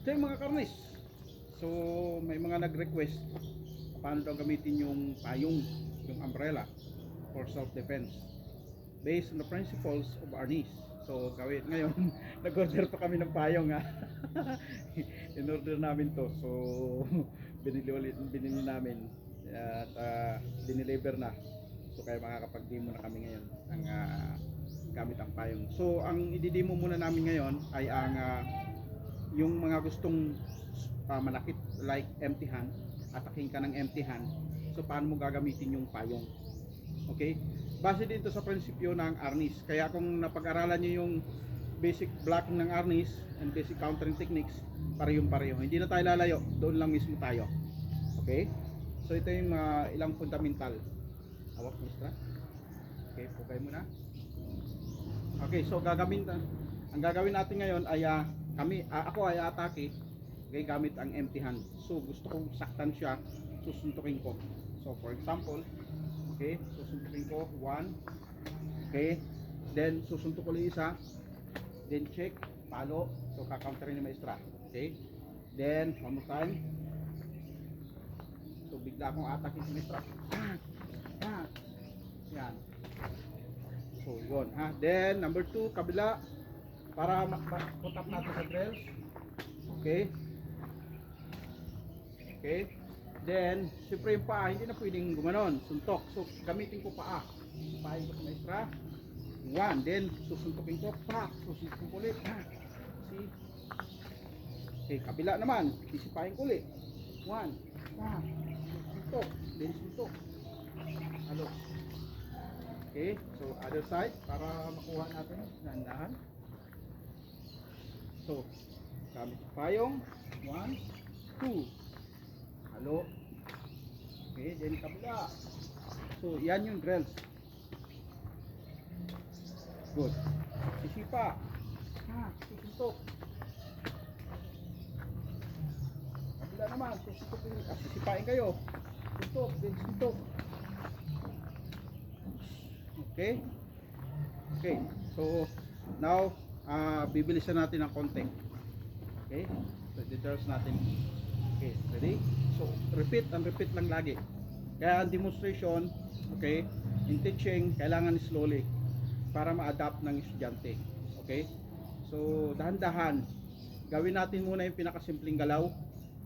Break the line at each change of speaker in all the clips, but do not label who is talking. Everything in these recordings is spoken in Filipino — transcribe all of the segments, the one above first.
So yung mga karnis, so may mga nag-request paano daw gamitin yung payong, yung umbrella for self-defense based on the principles of Arnis. So gawin ngayon, nag-order pa kami ng payong ha. In-order namin to. So binili namin at dineliver na. So kaya makakapag-demo na kami ngayon ng gamit ang payong. So ang i-demo muna namin ngayon ay ang yung mga gustong manakit like empty hand, ataking ka ng empty hand. So paano mo gagamitin yung payong? Okay? Base dito sa prinsipyo ng Arnis. Kaya kung napag-aralan niyo yung basic blocking ng Arnis and basic countering techniques, parehong-pareho. Hindi na tayo lalayo, doon lang mismo tayo. Okay? So ito yung ilang fundamental. Hawak mo stra. Okay, pugay mo na. Okay, so ang gagawin natin ngayon ay ako ay atake gamit ang empty hand. So gusto kong saktan siya, susuntukin ko. So for example, okay, susuntukin ko 1, okay, then susuntok ko ulit isa, then check, palo, so kakounterin ni maestra, okay, then one more time, so bigla akong atake si maestra, yan, so yun ha, then number 2, kabila, para put up natin sa drills, okay, okay. Then, siyempre yung paa, hindi na pwedeng gumanon, suntok. So, gamitin ko paa. Sipahin ko sa maestra. 1, then susuntokin ko, susuntokin ko ulit. See? Okay, kabila naman, sisipahin ko ulit. 1, suntok, then suntok. Halo. Okay, so other side, para makuha natin, nandahan. So, gamit yung payong. 1, 2. Halo. Okay, then kabila. So, yan yung drills. Good. Sisipa. Susuntok. Kabila naman, sisipain kayo. Suntok, then suntok. Okay? Okay, so now, bibilisan natin ng konti. Okay? So, details natin. Okay, ready? So, repeat and repeat lang lagi. Kaya ang demonstration, okay, in teaching, kailangan slowly para ma-adapt ng estudyante. Okay? So, dahan-dahan, gawin natin muna yung pinakasimpleng galaw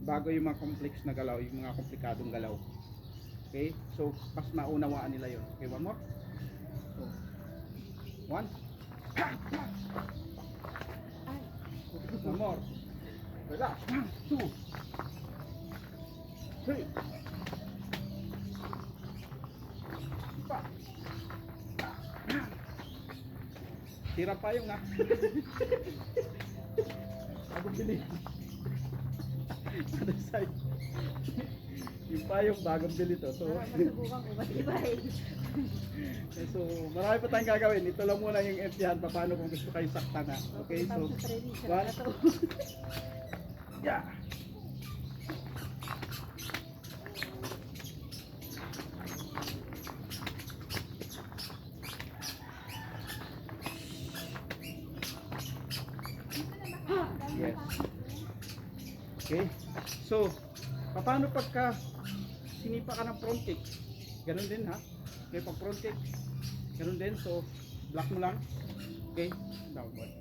bago yung mga complex na galaw, yung mga komplikadong galaw. Okay? So, mas maunawaan nila yun. Okay, one more. So, 1. One more. Relax. 2. 3. Tira pa yung Ako bili. Other side. Yung payong bagong bili to. So,
masubukan ko matibay.
so marami pa tayong gagawin. Ito lang muna yung empty-hand. Paano kung gusto kayo sakta na. Okay, so 1. Yeah. Yes. Okay. So, paano pagka sinipa ka ng front kick? Ganun din ha. Okay, pag front kick, ganun din. So, block mo lang. Okay, downward.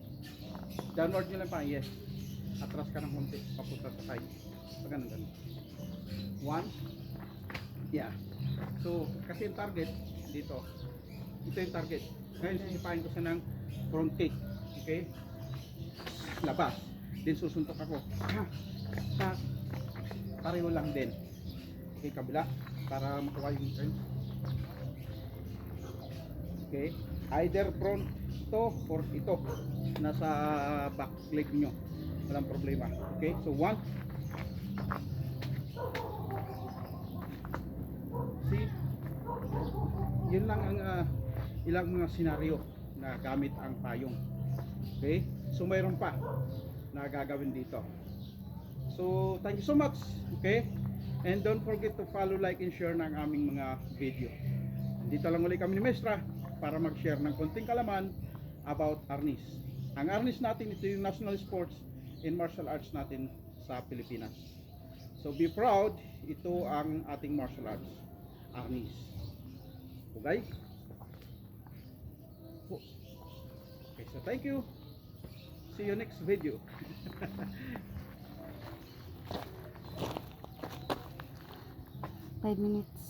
Downward nyo lang pa. Yes. Atras ka ng konti. Papunta sa side. So, ganun. 1. Yeah. So, kasi yung target dito. Ito yung target. Ngayon, sisipahin ko siya ng front kick. Okay. Labas. Then susuntok ako. Pareho lang din. Okay, kabila para makuha yung turn. Okay, either front to or ito nasa back leg nyo, walang problema. Okay, so 1. See, yun lang ang ilang mga senaryo na gamit ang payong. Okay, so mayroon pa na gagawin dito. So, thank you so much. Okay? And don't forget to follow, like, and share ng aming mga video. Dito lang ulit kami ni Maestra para mag-share ng konting kalaman about Arnis. Ang Arnis natin, ito yung national sports and martial arts natin sa Pilipinas. So be proud, ito ang ating martial arts, Arnis. Okay? Okay, so thank you. See you next video.
5 minutes.